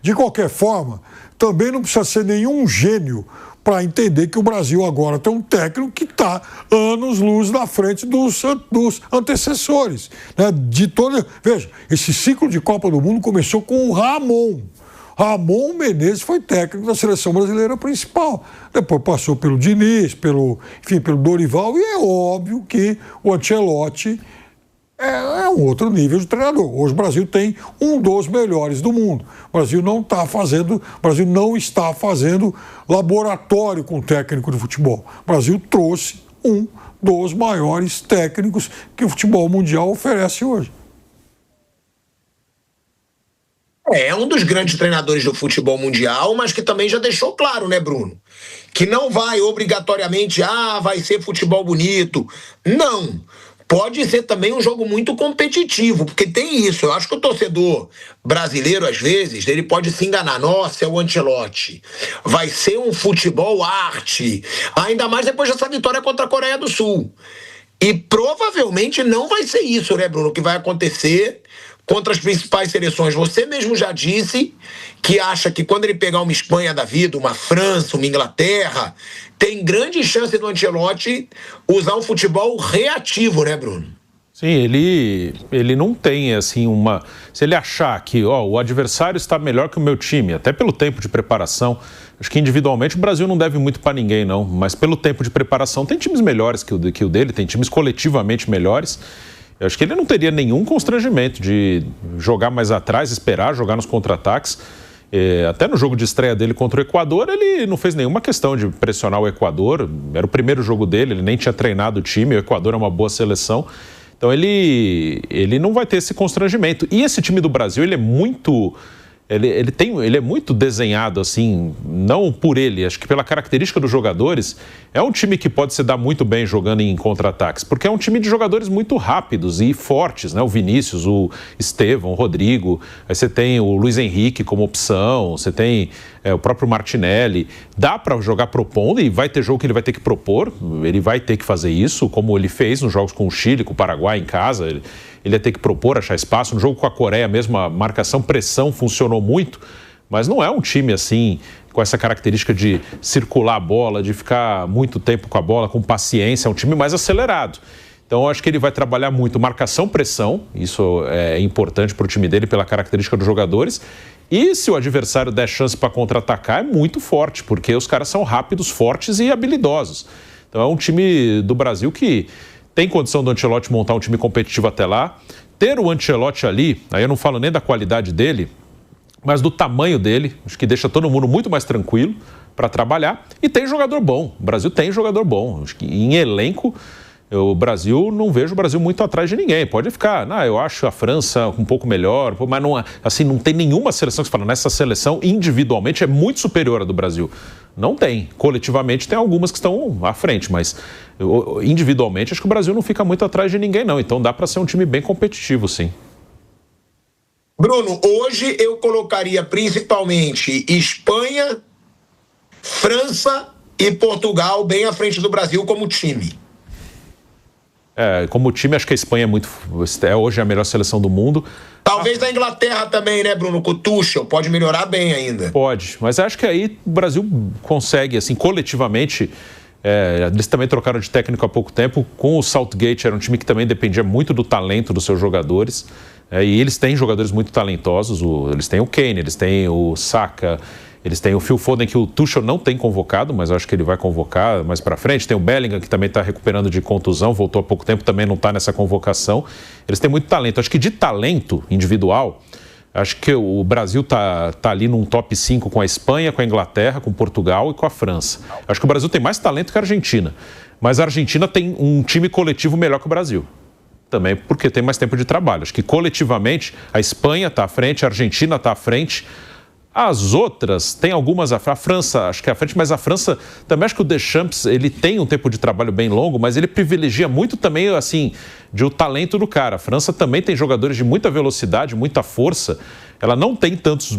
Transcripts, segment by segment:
De qualquer forma, também não precisa ser nenhum gênio para entender que o Brasil agora tem um técnico que está anos-luz na frente dos antecessores. Né? Veja, esse ciclo de Copa do Mundo começou com o Ramon. Ramon Menezes foi técnico da seleção brasileira principal. Depois passou pelo Diniz, pelo Dorival, e é óbvio que o Ancelotti é um outro nível de treinador. Hoje o Brasil tem um dos melhores do mundo. O Brasil não está fazendo laboratório com técnico de futebol. O Brasil trouxe um dos maiores técnicos que o futebol mundial oferece hoje. É um dos grandes treinadores do futebol mundial, mas que também já deixou claro, né, Bruno? Que não vai obrigatoriamente, vai ser futebol bonito. Não. Pode ser também um jogo muito competitivo, porque tem isso. Eu acho que o torcedor brasileiro, às vezes, ele pode se enganar. Nossa, é o Ancelotti. Vai ser um futebol arte. Ainda mais depois dessa vitória contra a Coreia do Sul. E provavelmente não vai ser isso, né, Bruno? Que vai acontecer contra as principais seleções. Você mesmo já disse que acha que quando ele pegar uma Espanha da vida, uma França, uma Inglaterra, tem grande chance do Ancelotti usar um futebol reativo, né, Bruno? Sim, ele não tem, assim, uma... Se ele achar que o adversário está melhor que o meu time, até pelo tempo de preparação, acho que individualmente o Brasil não deve muito para ninguém, não, mas pelo tempo de preparação tem times melhores que o dele, tem times coletivamente melhores. Eu acho que ele não teria nenhum constrangimento de jogar mais atrás, esperar, jogar nos contra-ataques. Até no jogo de estreia dele contra o Equador, ele não fez nenhuma questão de pressionar o Equador. Era o primeiro jogo dele, ele nem tinha treinado o time, o Equador é uma boa seleção. Então ele não vai ter esse constrangimento. E esse time do Brasil, ele é muito... Ele é muito desenhado, assim, não por ele, acho que pela característica dos jogadores, é um time que pode se dar muito bem jogando em contra-ataques, porque é um time de jogadores muito rápidos e fortes, né? O Vinícius, o Estevão, o Rodrigo, aí você tem o Luiz Henrique como opção, você tem o próprio Martinelli. Dá para jogar propondo e vai ter jogo que ele vai ter que propor, ele vai ter que fazer isso, como ele fez nos jogos com o Chile, com o Paraguai em casa, ele ia ter que propor, achar espaço. No jogo com a Coreia mesmo, a marcação, pressão funcionou muito, mas não é um time assim, com essa característica de circular a bola, de ficar muito tempo com a bola, com paciência, é um time mais acelerado. Então eu acho que ele vai trabalhar muito marcação, pressão, isso é importante para o time dele pela característica dos jogadores. E se o adversário der chance para contra-atacar, é muito forte, porque os caras são rápidos, fortes e habilidosos. Então é um time do Brasil que tem condição do Ancelotti montar um time competitivo até lá. Ter o Ancelotti ali, aí eu não falo nem da qualidade dele, mas do tamanho dele, acho que deixa todo mundo muito mais tranquilo para trabalhar. E tem jogador bom, o Brasil tem jogador bom. Acho que em elenco, o Brasil, não vejo o Brasil muito atrás de ninguém. Pode ficar, eu acho a França um pouco melhor, mas não, assim, não tem nenhuma seleção que você fala, nessa seleção individualmente é muito superior à do Brasil. Não tem. Coletivamente tem algumas que estão à frente, mas individualmente acho que o Brasil não fica muito atrás de ninguém, não. Então dá para ser um time bem competitivo, sim. Bruno, hoje eu colocaria principalmente Espanha, França e Portugal bem à frente do Brasil como time. Como time, acho que a Espanha é hoje a melhor seleção do mundo. Talvez da Inglaterra também, né, Bruno? Com o Tuchel, pode melhorar bem ainda. Pode, mas acho que aí o Brasil consegue, assim, coletivamente. Eles também trocaram de técnico há pouco tempo. Com o Southgate, era um time que também dependia muito do talento dos seus jogadores. E eles têm jogadores muito talentosos. Eles têm o Kane, eles têm o Saka, eles têm o Phil Foden, que o Tuchel não tem convocado, mas acho que ele vai convocar mais para frente. Tem o Bellingham, que também está recuperando de contusão, voltou há pouco tempo, também não está nessa convocação. Eles têm muito talento. Acho que de talento individual, acho que o Brasil tá ali num top 5 com a Espanha, com a Inglaterra, com Portugal e com a França. Acho que o Brasil tem mais talento que a Argentina, mas a Argentina tem um time coletivo melhor que o Brasil. Também porque tem mais tempo de trabalho. Acho que coletivamente a Espanha está à frente, a Argentina está à frente. As outras, tem algumas, a França, acho que é à frente, mas a França também, acho que o Deschamps, ele tem um tempo de trabalho bem longo, mas ele privilegia muito também, assim, o talento do cara. A França também tem jogadores de muita velocidade, muita força, ela não tem tantos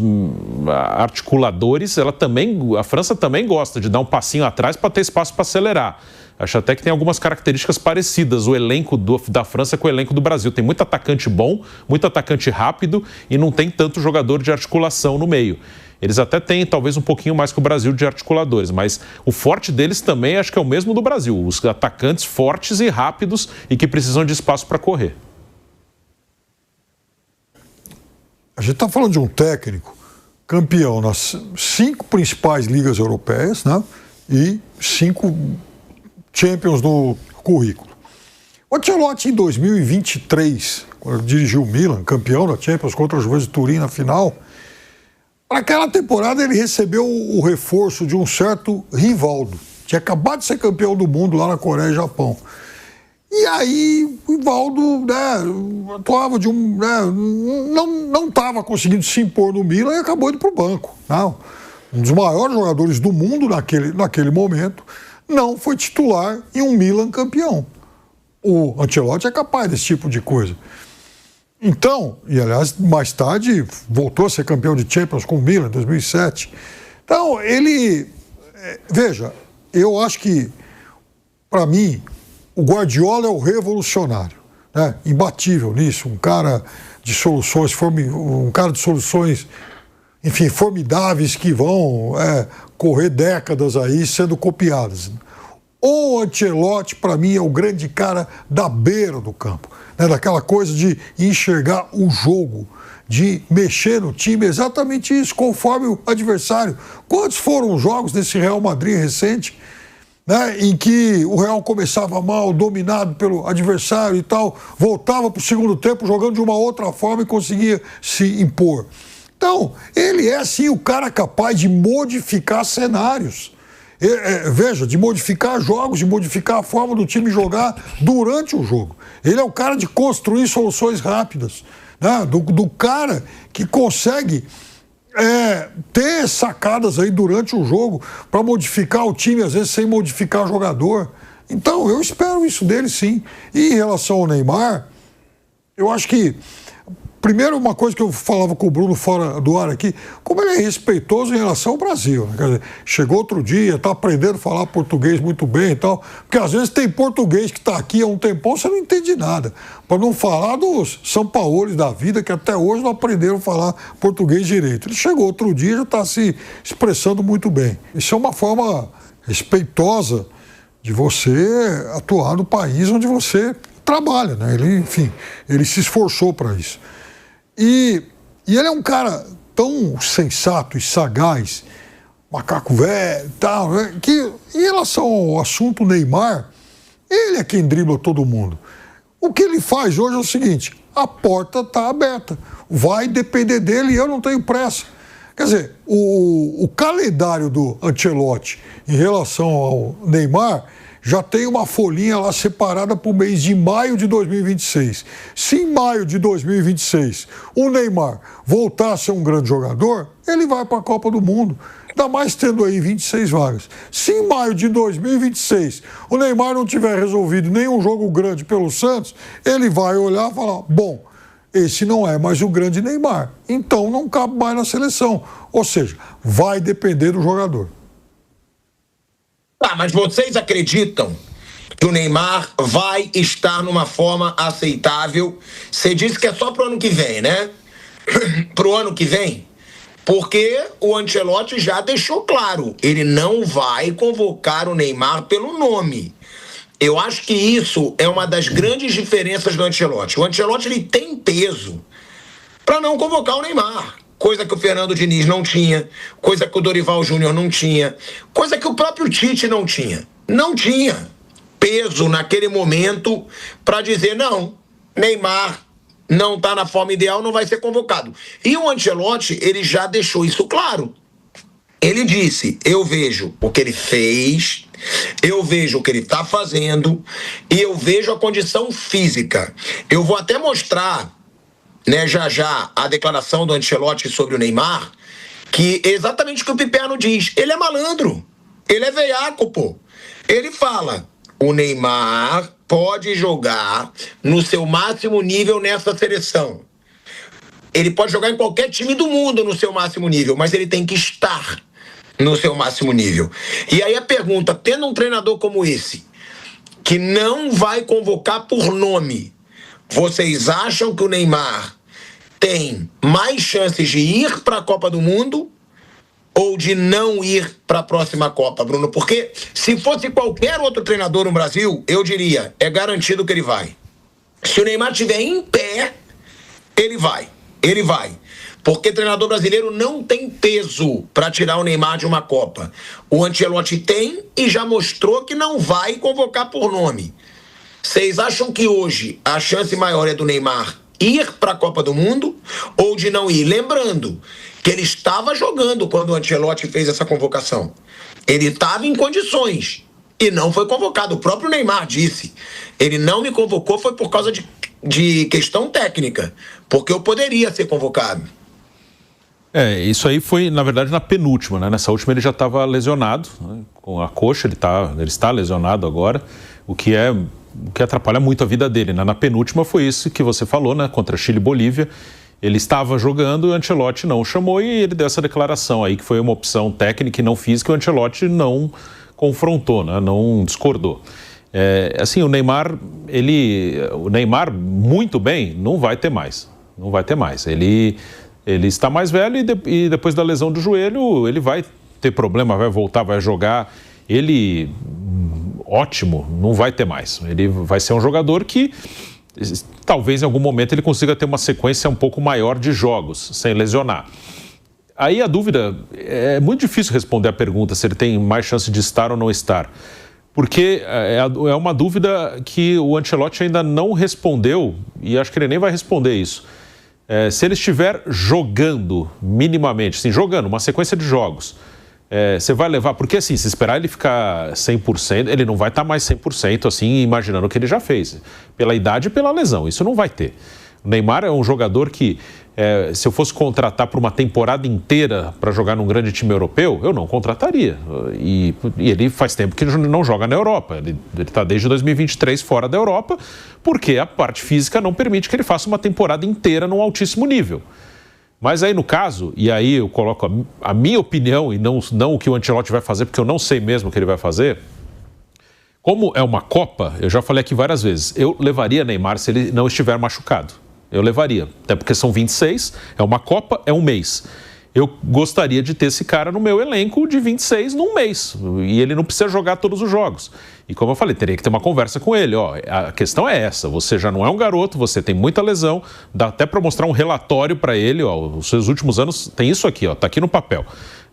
articuladores, a França também gosta de dar um passinho atrás para ter espaço para acelerar. Acho até que tem algumas características parecidas, o elenco da França com o elenco do Brasil. Tem muito atacante bom, muito atacante rápido e não tem tanto jogador de articulação no meio. Eles até têm, talvez, um pouquinho mais que o Brasil de articuladores, mas o forte deles também acho que é o mesmo do Brasil. Os atacantes fortes e rápidos e que precisam de espaço para correr. A gente está falando de um técnico campeão nas 5 principais ligas europeias, né? E 5 Champions no currículo. O Ancelotti, em 2023, quando dirigiu o Milan, campeão da Champions contra a Juventus de Turim na final, para aquela temporada ele recebeu o reforço de um certo Rivaldo. Tinha acabado de ser campeão do mundo lá na Coreia e Japão. E aí o Rivaldo, né, atuava de um... Né, não estava conseguindo se impor no Milan e acabou indo para o banco. Não. Um dos maiores jogadores do mundo naquele momento não foi titular em um Milan campeão. O Ancelotti é capaz desse tipo de coisa. Então, e aliás, mais tarde voltou a ser campeão de Champions com o Milan em 2007. Então, veja, eu acho que, para mim, o Guardiola é o revolucionário, né? Imbatível nisso, um cara de soluções, enfim, formidáveis que vão correr décadas aí sendo copiadas. O Ancelotti, para mim, é o grande cara da beira do campo, né? Daquela coisa de enxergar o jogo, de mexer no time, exatamente isso, conforme o adversário. Quantos foram os jogos desse Real Madrid recente, né, em que o Real começava mal, dominado pelo adversário e tal, voltava para o segundo tempo jogando de uma outra forma e conseguia se impor? Então, ele é, sim, o cara capaz de modificar cenários. Veja, de modificar jogos, de modificar a forma do time jogar durante o jogo. Ele é o cara de construir soluções rápidas, né? Do cara que consegue ter sacadas aí durante o jogo para modificar o time, às vezes sem modificar o jogador. Então, eu espero isso dele, sim. E em relação ao Neymar, eu acho que... Primeiro, uma coisa que eu falava com o Bruno fora do ar aqui, como ele é respeitoso em relação ao Brasil, né? Quer dizer, chegou outro dia, está aprendendo a falar português muito bem e tal, porque às vezes tem português que está aqui há um tempão, você não entende nada. Para não falar dos São Paulo da vida, que até hoje não aprenderam a falar português direito. Ele chegou outro dia e já está se expressando muito bem. Isso é uma forma respeitosa de você atuar no país onde você trabalha, né? Ele se esforçou para isso. E ele é um cara tão sensato e sagaz, macaco velho e tal, né, que em relação ao assunto Neymar, ele é quem dribla todo mundo. O que ele faz hoje é o seguinte: a porta está aberta, vai depender dele e eu não tenho pressa. Quer dizer, o calendário do Ancelotti em relação ao Neymar já tem uma folhinha lá separada para o mês de maio de 2026. Se em maio de 2026 o Neymar voltar a ser um grande jogador, ele vai para a Copa do Mundo. Ainda mais tendo aí 26 vagas. Se em maio de 2026 o Neymar não tiver resolvido nenhum jogo grande pelo Santos, ele vai olhar e falar: bom, esse não é mais o grande Neymar, então não cabe mais na seleção. Ou seja, vai depender do jogador. Ah, mas vocês acreditam que o Neymar vai estar numa forma aceitável? Você disse que é só pro ano que vem, né? Pro ano que vem? Porque o Ancelotti já deixou claro, ele não vai convocar o Neymar pelo nome. Eu acho que isso é uma das grandes diferenças do Ancelotti. O Ancelotti, ele tem peso para não convocar o Neymar. Coisa que o Fernando Diniz não tinha, coisa que o Dorival Júnior não tinha, coisa que o próprio Tite não tinha. Não tinha peso naquele momento para dizer: não, Neymar não está na forma ideal, não vai ser convocado. E o Ancelotti, ele já deixou isso claro. Ele disse: eu vejo o que ele fez, eu vejo o que ele está fazendo e eu vejo a condição física. Eu vou até mostrar, né, já a declaração do Ancelotti sobre o Neymar, que é exatamente o que o Piperno diz. Ele é malandro, ele é veiaco, pô. Ele fala: o Neymar pode jogar no seu máximo nível nessa seleção. Ele pode jogar em qualquer time do mundo no seu máximo nível, mas ele tem que estar no seu máximo nível. E aí a pergunta, tendo um treinador como esse, que não vai convocar por nome, vocês acham que o Neymar tem mais chances de ir para a Copa do Mundo ou de não ir para a próxima Copa, Bruno? Porque se fosse qualquer outro treinador no Brasil, eu diria, é garantido que ele vai. Se o Neymar estiver em pé, ele vai. Ele vai. Porque treinador brasileiro não tem peso para tirar o Neymar de uma Copa. O Ancelotti tem e já mostrou que não vai convocar por nome. Vocês acham que hoje a chance maior é do Neymar ir para a Copa do Mundo ou de não ir? Lembrando que ele estava jogando quando o Ancelotti fez essa convocação. Ele estava em condições e não foi convocado. O próprio Neymar disse, ele não me convocou foi por causa de questão técnica, porque eu poderia ser convocado. Isso aí foi, na verdade, na penúltima, né? Nessa última ele já estava lesionado, né? Com a coxa, ele está lesionado agora, o que atrapalha muito a vida dele, né? Na penúltima foi isso que você falou, né? Contra Chile e Bolívia, ele estava jogando e o Ancelotti não o chamou e ele deu essa declaração aí, que foi uma opção técnica e não física, e o Ancelotti não confrontou, né? Não discordou. Assim, o Neymar muito bem, não vai ter mais. Não vai ter mais. Ele está mais velho e depois da lesão do joelho, ele vai ter problema, vai voltar, vai jogar. Ele, ótimo, não vai ter mais. Ele vai ser um jogador que talvez em algum momento ele consiga ter uma sequência um pouco maior de jogos, sem lesionar. Aí a dúvida, é muito difícil responder a pergunta se ele tem mais chance de estar ou não estar. Porque é uma dúvida que o Ancelotti ainda não respondeu e acho que ele nem vai responder isso. Se ele estiver jogando minimamente, assim, jogando uma sequência de jogos, você vai levar... Porque assim, se esperar ele ficar 100%, ele não vai estar mais 100% assim, imaginando o que ele já fez. Pela idade e pela lesão, isso não vai ter. O Neymar é um jogador que, se eu fosse contratar por uma temporada inteira para jogar num grande time europeu, eu não contrataria. E ele faz tempo que não joga na Europa. Ele está desde 2023 fora da Europa, porque a parte física não permite que ele faça uma temporada inteira num altíssimo nível. Mas aí no caso, e aí eu coloco a minha opinião e não o que o Ancelotti vai fazer, porque eu não sei mesmo o que ele vai fazer. Como é uma Copa, eu já falei aqui várias vezes, eu levaria Neymar se ele não estiver machucado. Eu levaria, até porque são 26, é uma Copa, é um mês. Eu gostaria de ter esse cara no meu elenco de 26 num mês. E ele não precisa jogar todos os jogos. E como eu falei, teria que ter uma conversa com ele. A questão é essa, você já não é um garoto, você tem muita lesão, dá até para mostrar um relatório para ele, os seus últimos anos, tem isso aqui, tá aqui no papel.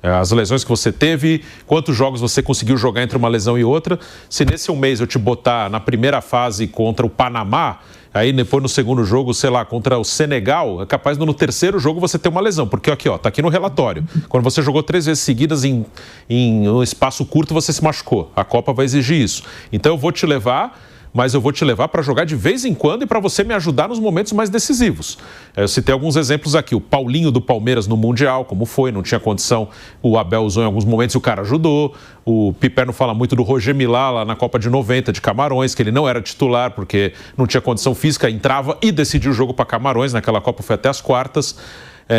As lesões que você teve, quantos jogos você conseguiu jogar entre uma lesão e outra. Se nesse um mês eu te botar na primeira fase contra o Panamá, aí depois no segundo jogo, sei lá, contra o Senegal, é capaz no terceiro jogo você ter uma lesão, porque aqui, tá aqui no relatório. Quando você jogou 3 vezes seguidas em um espaço curto, você se machucou. A Copa vai exigir isso. Então eu vou te levar, mas eu vou te levar para jogar de vez em quando e para você me ajudar nos momentos mais decisivos. Eu citei alguns exemplos aqui. O Paulinho do Palmeiras no Mundial, como foi, não tinha condição. O Abel usou em alguns momentos e o cara ajudou. O Piperno fala muito do Roger Milá lá na Copa de 90 de Camarões, que ele não era titular porque não tinha condição física, entrava e decidiu o jogo para Camarões. Naquela Copa foi até as quartas.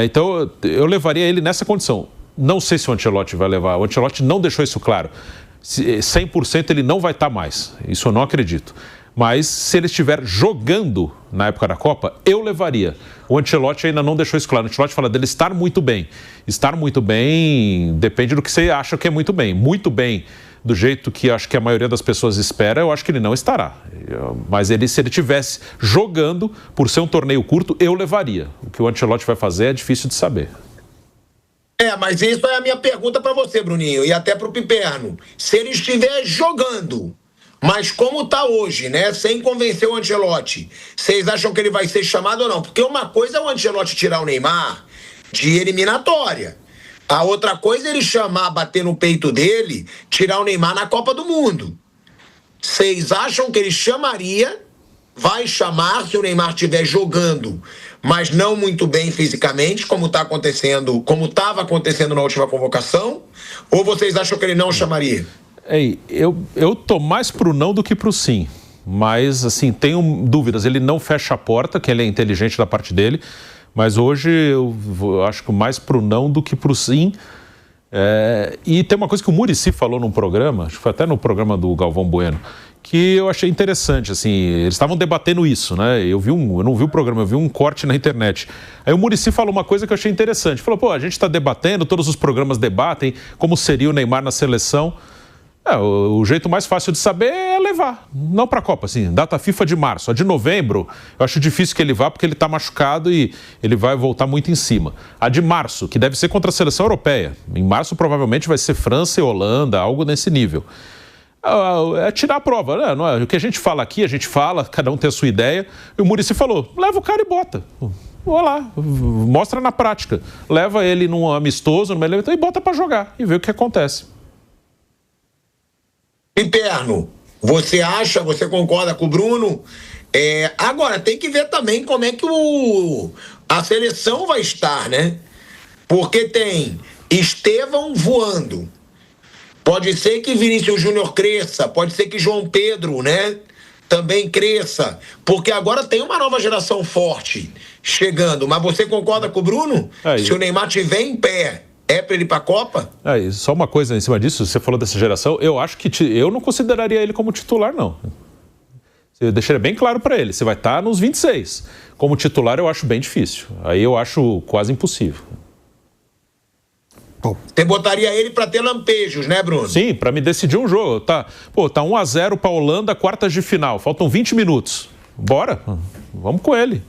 Então eu levaria ele nessa condição. Não sei se o Ancelotti vai levar. O Ancelotti não deixou isso claro. 100% ele não vai estar mais, isso eu não acredito. Mas se ele estiver jogando na época da Copa, eu levaria. O Ancelotti ainda não deixou isso claro. O Ancelotti fala dele estar muito bem. Estar muito bem depende do que você acha que é muito bem. Muito bem, do jeito que acho que a maioria das pessoas espera, eu acho que ele não estará. Mas se ele estivesse jogando, por ser um torneio curto, eu levaria. O que o Ancelotti vai fazer é difícil de saber. Mas isso é a minha pergunta para você, Bruninho, e até para o Piperno. Se ele estiver jogando, mas como está hoje, né, sem convencer o Ancelotti, vocês acham que ele vai ser chamado ou não? Porque uma coisa é o Ancelotti tirar o Neymar de eliminatória. A outra coisa é ele chamar, bater no peito dele, tirar o Neymar na Copa do Mundo. Vocês acham que ele chamaria, vai chamar se o Neymar estiver jogando, mas não muito bem fisicamente, como estava acontecendo na última convocação? Ou vocês acham que ele não chamaria? Eu tô mais pro não do que pro sim. Mas, assim, tenho dúvidas. Ele não fecha a porta, que ele é inteligente da parte dele, Mas hoje eu acho que mais pro não do que pro sim. E tem uma coisa que o Muricy falou num programa, acho que foi até no programa do Galvão Bueno, que eu achei interessante, assim, eles estavam debatendo isso, né? Eu não vi o programa, eu vi um corte na internet. Aí o Muricy falou uma coisa que eu achei interessante. Falou, pô, a gente está debatendo, todos os programas debatem como seria o Neymar na seleção. O jeito mais fácil de saber é levar, não para a Copa, assim, data FIFA de março. A de novembro, eu acho difícil que ele vá porque ele está machucado e ele vai voltar muito em cima. A de março, que deve ser contra a seleção europeia. Em março provavelmente vai ser França e Holanda, algo nesse nível. É tirar a prova, né? Não é? O que a gente fala aqui, a gente fala, cada um tem a sua ideia. E o Muricy falou, leva o cara e bota. Vou lá, mostra na prática. Leva ele num amistoso, numa eleição, e bota para jogar e vê o que acontece. Interno, você concorda com o Bruno? Agora, tem que ver também como é que a seleção vai estar, né? Porque tem Estevão voando. Pode ser que Vinícius Júnior cresça, pode ser que João Pedro, né, também cresça. Porque agora tem uma nova geração forte chegando. Mas você concorda com o Bruno? Se o Neymar estiver em pé, é para ele ir para a Copa? Só uma coisa em cima disso, você falou dessa geração, eu acho que eu não consideraria ele como titular, não. Eu deixaria bem claro para ele, você vai estar nos 26. Como titular eu acho bem difícil, aí eu acho quase impossível. Você botaria ele para ter lampejos, né, Bruno? Sim, para me decidir um jogo. Tá 1-0 para a Holanda, quartas de final, faltam 20 minutos. Bora, vamos com ele.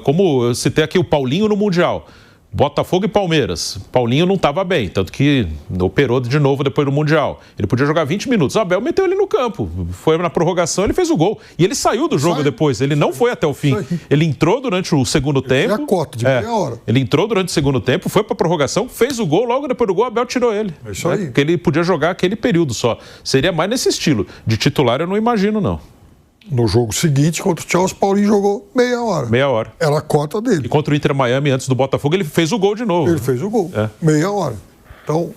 Como eu citei aqui o Paulinho no Mundial. Botafogo e Palmeiras. Paulinho não estava bem, tanto que operou de novo depois do Mundial. Ele podia jogar 20 minutos. O Abel meteu ele no campo. Foi na prorrogação, ele fez o gol. E ele saiu do jogo depois. Ele não foi até o fim. Ele entrou durante o segundo tempo. A cota de meia hora. Ele entrou durante o segundo tempo, foi para a prorrogação, fez o gol. Logo depois do gol, o Abel tirou ele. É isso aí. Porque ele podia jogar aquele período só. Seria mais nesse estilo. De titular, eu não imagino, não. No jogo seguinte, contra o Chelsea, Paulinho jogou meia hora. Meia hora. Era a cota dele. E contra o Inter Miami, antes do Botafogo, ele fez o gol de novo. Ele fez o gol. Meia hora. Então,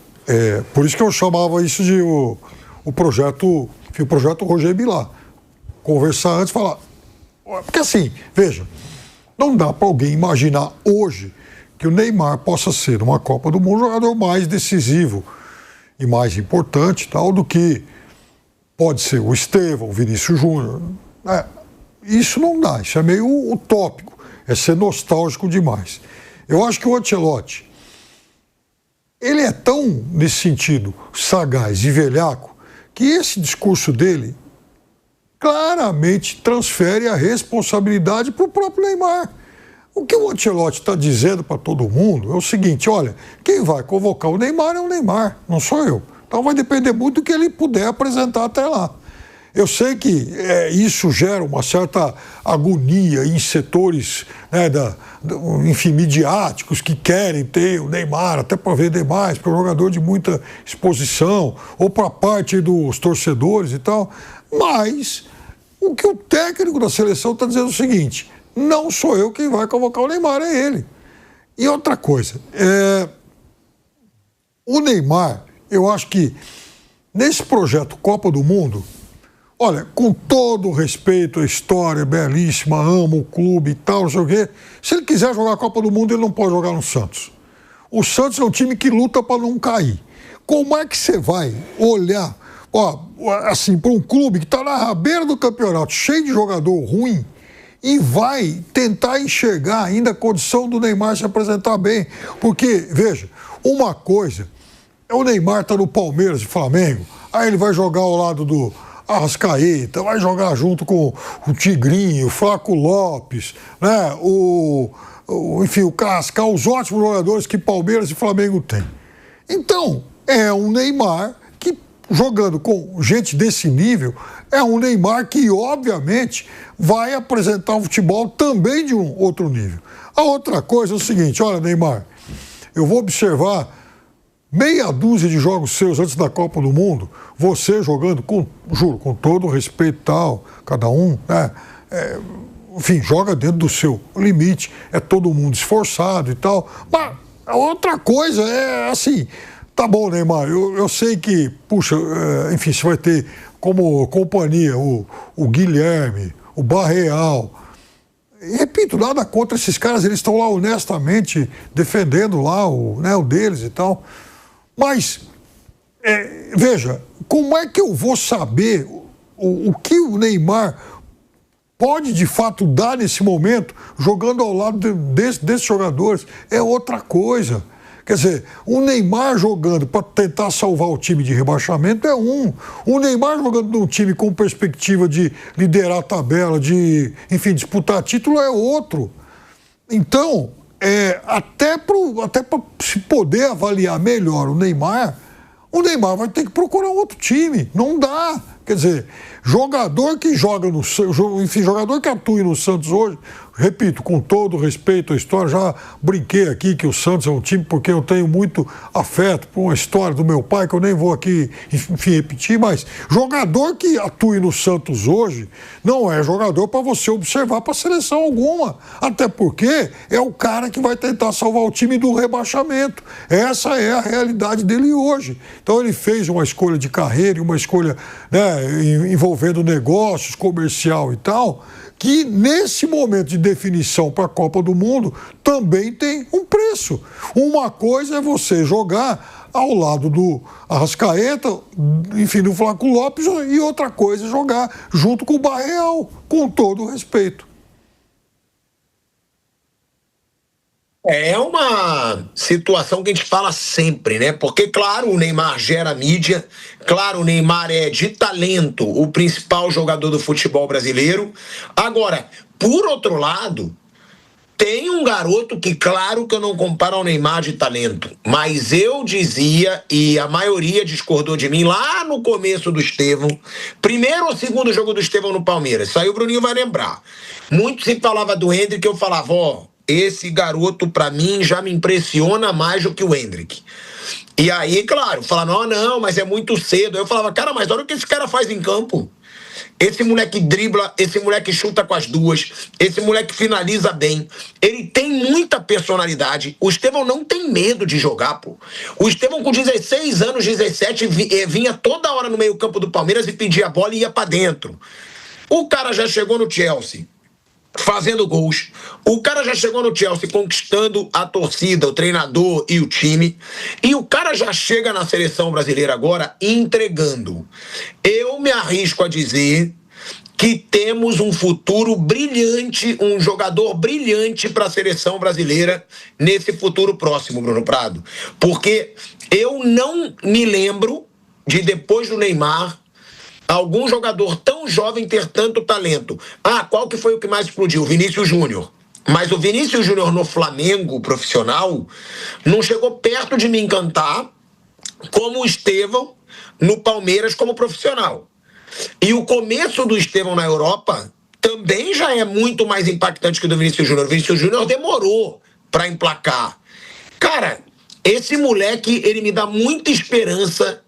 por isso que eu chamava isso de o projeto Roger Milá. Conversar antes e falar. Porque assim, veja, não dá para alguém imaginar hoje que o Neymar possa ser, numa Copa do Mundo, um jogador mais decisivo e mais importante tal do que pode ser o Estevão, o Vinícius Júnior. Isso não dá, isso é meio utópico, é ser nostálgico demais. Eu acho que o Ancelotti, ele é tão, nesse sentido, sagaz e velhaco, que esse discurso dele claramente transfere a responsabilidade para o próprio Neymar. O que o Ancelotti está dizendo para todo mundo é o seguinte, olha, quem vai convocar o Neymar é o Neymar, não sou eu. Então vai depender muito do que ele puder apresentar até lá. Eu sei que isso gera uma certa agonia em setores, né, enfim, midiáticos que querem ter o Neymar, até para vender mais, para um jogador de muita exposição, ou para a parte dos torcedores e tal. Mas o que o técnico da seleção está dizendo é o seguinte, não sou eu quem vai convocar o Neymar, é ele. E outra coisa, o Neymar, eu acho que nesse projeto Copa do Mundo, olha, com todo o respeito à história belíssima, amo o clube e tal, não sei o quê, se ele quiser jogar a Copa do Mundo, ele não pode jogar no Santos. O Santos é um time que luta para não cair. Como é que você vai olhar, assim, para um clube que está na rabeira do campeonato, cheio de jogador ruim, e vai tentar enxergar ainda a condição do Neymar se apresentar bem? Porque, veja, uma coisa... O Neymar está no Palmeiras e Flamengo, aí ele vai jogar ao lado do Arrascaeta, vai jogar junto com o Tigrinho, o Flaco Lopes, né? Enfim, o Cascal, os ótimos jogadores que Palmeiras e Flamengo têm. Então, é um Neymar que, jogando com gente desse nível, é um Neymar que, obviamente, vai apresentar um futebol também de um outro nível. A outra coisa é o seguinte, olha, Neymar, eu vou observar meia dúzia de jogos seus antes da Copa do Mundo, você jogando, juro, com todo o respeito e tal, cada um, né? Enfim, joga dentro do seu limite, é todo mundo esforçado e tal. Mas a outra coisa é assim, tá bom, Neymar, eu sei que, puxa, enfim, você vai ter como companhia o Guilherme, o Barreal. repito, nada contra esses caras, eles estão lá honestamente defendendo lá o deles e tal. Mas, veja, como é que eu vou saber o que o Neymar pode de fato dar nesse momento, jogando ao lado desses jogadores? É outra coisa. Quer dizer, o Neymar jogando para tentar salvar o time de rebaixamento é um. O Neymar jogando num time com perspectiva de liderar a tabela, de, enfim, disputar título é outro. Então, até para se poder avaliar melhor o Neymar vai ter que procurar outro time. Não dá. Quer dizer, jogador que joga no enfim, jogador que atua no Santos hoje, repito, com todo respeito à história, já brinquei aqui que o Santos é um time porque eu tenho muito afeto por uma história do meu pai, que eu nem vou aqui, enfim, repetir, mas jogador que atue no Santos hoje não é jogador para você observar para seleção alguma, até porque é o cara que vai tentar salvar o time do rebaixamento. Essa é a realidade dele hoje. Então ele fez uma escolha de carreira e uma escolha, né, envolvendo negócios, comercial e tal, que nesse momento de definição para a Copa do Mundo também tem um preço. Uma coisa é você jogar ao lado do Arrascaeta, enfim, do Flaco Lopes, e outra coisa é jogar junto com o Barreal, com todo o respeito. É uma situação que a gente fala sempre, né? Porque, claro, o Neymar gera mídia, claro, o Neymar é de talento o principal jogador do futebol brasileiro. Agora, por outro lado, tem um garoto que, claro que eu não comparo ao Neymar de talento, mas eu dizia, e a maioria discordou de mim, lá no começo do Estevão, primeiro ou segundo jogo do Estevão no Palmeiras, isso aí o Bruninho vai lembrar. Muito se falava do Hendrick, eu falava, esse garoto, pra mim, já me impressiona mais do que o Hendrick. E aí, claro, falaram, não, mas é muito cedo. Eu falava, cara, mas olha o que esse cara faz em campo. Esse moleque dribla, esse moleque chuta com as duas, esse moleque finaliza bem. Ele tem muita personalidade. O Estevão não tem medo de jogar, pô. O Estevão com 16 anos, 17, vinha toda hora no meio campo do Palmeiras e pedia a bola e ia pra dentro. O cara já chegou no Chelsea fazendo gols. O cara já chegou no Chelsea conquistando a torcida, o treinador e o time. E o cara já chega na seleção brasileira agora entregando. Eu me arrisco a dizer que temos um futuro brilhante, um jogador brilhante para a seleção brasileira nesse futuro próximo, Bruno Prado. Porque eu não me lembro de, depois do Neymar, algum jogador tão jovem ter tanto talento. Qual que foi o que mais explodiu? Vinícius Júnior. Mas o Vinícius Júnior no Flamengo profissional não chegou perto de me encantar como o Estevão no Palmeiras como profissional. E o começo do Estevão na Europa também já é muito mais impactante que o do Vinícius Júnior. O Vinícius Júnior demorou para emplacar. Cara, esse moleque, ele me dá muita esperança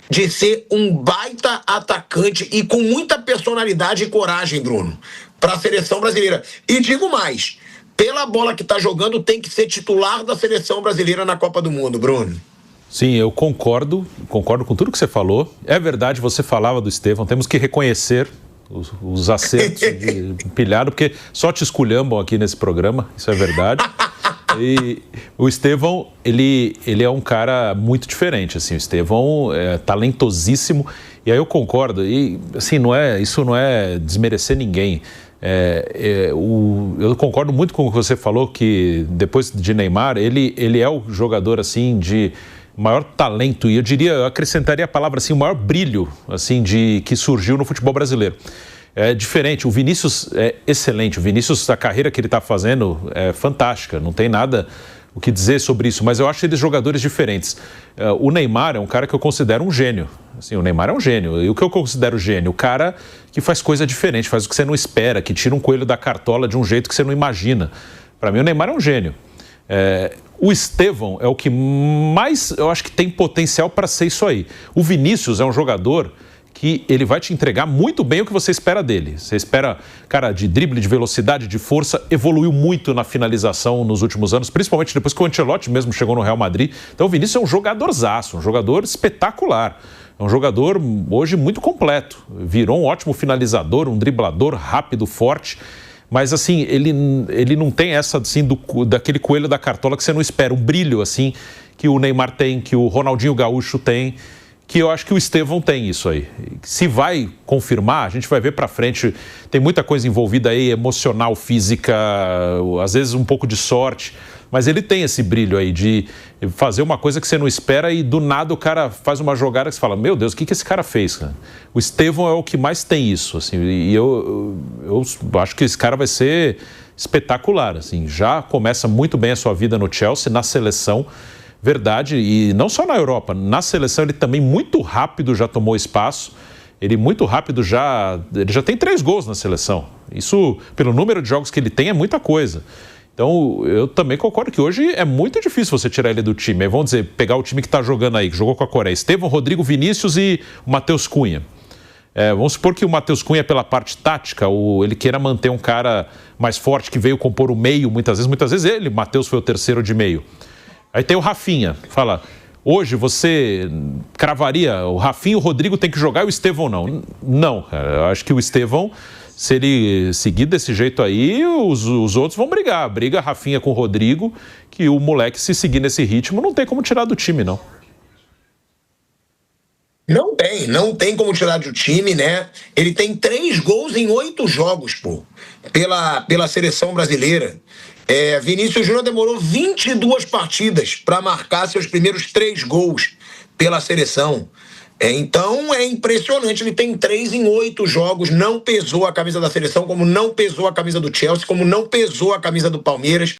de ser um baita atacante e com muita personalidade e coragem, Bruno, para a seleção brasileira. E digo mais, pela bola que está jogando, tem que ser titular da seleção brasileira na Copa do Mundo, Bruno. Sim, eu concordo com tudo que você falou. É verdade, você falava do Estevão, temos que reconhecer os acertos de pilhado, porque só te esculhambam aqui nesse programa, isso é verdade. E o Estevão, ele é um cara muito diferente, assim, o Estevão é talentosíssimo, e aí eu concordo, e assim, isso não é desmerecer ninguém. Eu concordo muito com o que você falou, que depois de Neymar, ele é o jogador, assim, de maior talento, e eu acrescentaria a palavra, assim, o maior brilho, assim, que surgiu no futebol brasileiro. É diferente, o Vinícius é excelente, o Vinícius, a carreira que ele está fazendo é fantástica, não tem nada o que dizer sobre isso, mas eu acho eles jogadores diferentes. O Neymar é um cara que eu considero um gênio, assim, o Neymar é um gênio, e o que eu considero gênio? O cara que faz coisa diferente, faz o que você não espera, que tira um coelho da cartola de um jeito que você não imagina. Para mim o Neymar é um gênio. O Estevão é o que mais, eu acho que tem potencial para ser isso aí. O Vinícius é um jogador que ele vai te entregar muito bem o que você espera dele. Você espera, cara, de drible, de velocidade, de força, evoluiu muito na finalização nos últimos anos, principalmente depois que o Ancelotti mesmo chegou no Real Madrid. Então o Vinícius é um jogadorzaço, um jogador espetacular. É um jogador hoje muito completo. Virou um ótimo finalizador, um driblador rápido, forte. Mas, assim, ele não tem essa, assim, daquele coelho da cartola que você não espera. Um brilho, assim, que o Neymar tem, que o Ronaldinho Gaúcho tem, que eu acho que o Estevão tem isso aí. Se vai confirmar, a gente vai ver pra frente. Tem muita coisa envolvida aí, emocional, física, às vezes um pouco de sorte. Mas ele tem esse brilho aí de fazer uma coisa que você não espera e do nada o cara faz uma jogada que você fala, meu Deus, o que esse cara fez, cara? O Estevão é o que mais tem isso, assim, e eu acho que esse cara vai ser espetacular, assim, já começa muito bem a sua vida no Chelsea, na seleção, verdade, e não só na Europa, na seleção ele também muito rápido já tomou espaço, ele muito rápido ele já tem 3 gols na seleção, isso pelo número de jogos que ele tem é muita coisa. Então, eu também concordo que hoje é muito difícil você tirar ele do time. Aí, vamos dizer, pegar o time que está jogando aí, que jogou com a Coreia. Estevão, Rodrigo, Vinícius e o Matheus Cunha. Vamos supor que o Matheus Cunha, pela parte tática, ele queira manter um cara mais forte que veio compor o meio muitas vezes ele, o Matheus foi o terceiro de meio. Aí tem o Rafinha, fala, hoje você cravaria, o Rafinha e o Rodrigo tem que jogar e o Estevão não. Não, cara, eu acho que o Estevão... Se ele seguir desse jeito aí, os outros vão brigar. Briga Rafinha com o Rodrigo, que o moleque, se seguir nesse ritmo, não tem como tirar do time, não. Não tem como tirar do time, né? Ele tem 3 gols em 8 jogos, pô, pela seleção brasileira. Vinícius Júnior demorou 22 partidas para marcar seus primeiros 3 gols pela seleção. Então é impressionante, ele tem 3 em 8 jogos, não pesou a camisa da seleção, como não pesou a camisa do Chelsea, como não pesou a camisa do Palmeiras.